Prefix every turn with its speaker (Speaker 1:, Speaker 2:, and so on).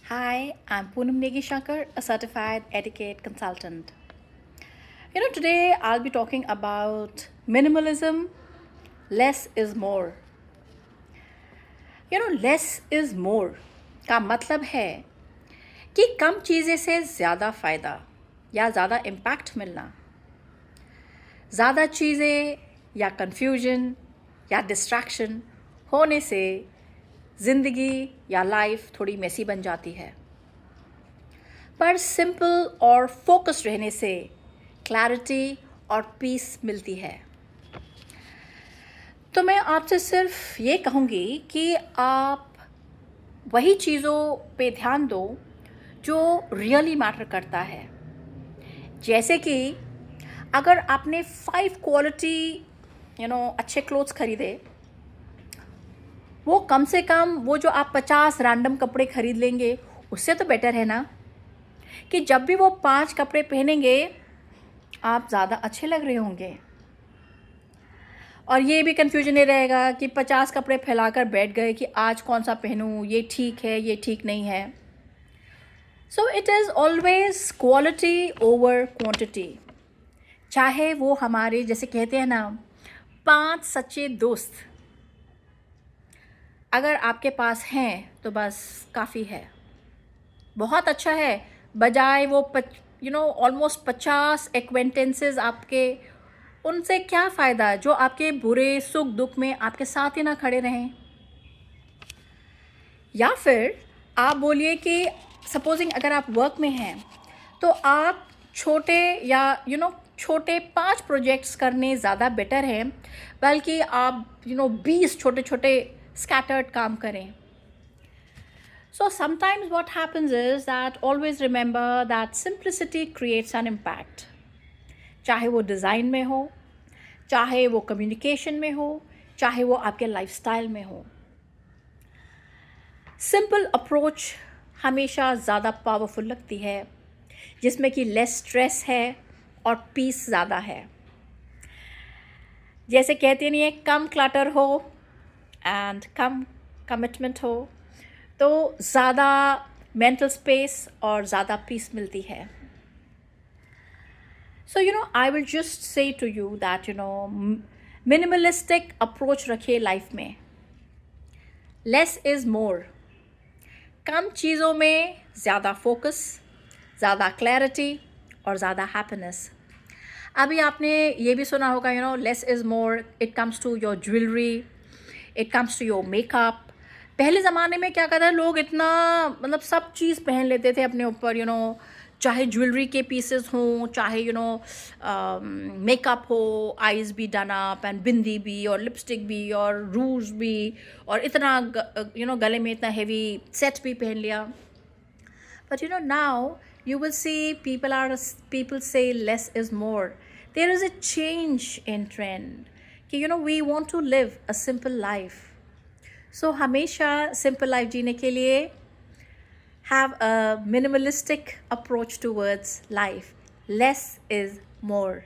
Speaker 1: Hi, I'm Poonam Negi Shankar, a certified etiquette consultant. Today I'll be talking about minimalism, less is more. Less is more का मतलब है कि कम चीज़ें से ज़्यादा फ़ायदा या ज़्यादा इम्पैक्ट मिलना। ज़्यादा चीज़ें या कन्फ्यूजन या डिस्ट्रैक्शन होने से ज़िंदगी या लाइफ थोड़ी मेसी बन जाती है। पर सिंपल और फोकस्ड रहने से क्लैरिटी और पीस मिलती है। तो मैं आपसे सिर्फ ये कहूँगी कि आप वही चीज़ों पे ध्यान दो जो रियली मैटर करता है। जैसे कि अगर आपने 5 क्वालिटी अच्छे क्लोथ्स खरीदे, वो कम से कम वो जो आप 50 रैंडम कपड़े खरीद लेंगे उससे तो बेटर है ना कि जब भी वो 5 कपड़े पहनेंगे आप ज़्यादा अच्छे लग रहे होंगे। और ये भी कन्फ्यूजन नहीं रहेगा कि 50 कपड़े फैलाकर बैठ गए कि आज कौन सा पहनूं, ये ठीक है, ये ठीक नहीं है। So it is always quality over quantity. चाहे वो हमारे जैसे कहते हैं ना 5 सच्चे दोस्त अगर आपके पास हैं तो बस काफ़ी है, बहुत अच्छा है, बजाय वो ऑलमोस्ट 50 एक्वेंटेंसेस आपके। उनसे क्या फ़ायदा जो आपके बुरे सुख दुख में आपके साथ ही ना खड़े रहें। या फिर आप बोलिए कि सपोजिंग अगर आप वर्क में हैं तो आप छोटे या छोटे 5 प्रोजेक्ट्स करने ज़्यादा बेटर है बल्कि आप 20 छोटे छोटे स्कैटर्ड काम करें। So sometimes what happens is that always remember that simplicity creates an impact. चाहे वो डिज़ाइन में हो, चाहे वो कम्युनिकेशन में हो, चाहे वो आपके लाइफस्टाइल में हो। सिंपल अप्रोच हमेशा ज़्यादा पावरफुल लगती है, जिसमें कि लेस स्ट्रेस है और पीस ज़्यादा है। जैसे कहते नहीं है कम क्लटर हो एंड कम कमिटमेंट हो तो ज़्यादा मेंटल स्पेस और ज़्यादा पीस मिलती है। So I will just say to you that minimalistic approach रखिए लाइफ में। Less is more। कम चीज़ों में ज़्यादा फोकस, ज़्यादा क्लैरिटी और ज़्यादा हैप्पीनेस। अभी आपने ये भी सुना होगा less is more, it comes to your jewellery, it comes to your makeup. पहले ज़माने में क्या कहता है, लोग इतना मतलब सब चीज़ पहन लेते थे अपने ऊपर चाहे ज्वेलरी के पीसेस हों, चाहे मेकअप हो, आईज भी डन अप एंड बिंदी भी और लिपस्टिक भी और रूज भी और इतना गले में इतना हेवी सेट भी पहन लिया। But now you will see people say less is more. There is a change in trend कि we want to live a simple life. So हमेशा simple life जीने के लिए have a minimalistic approach towards life. Less is more.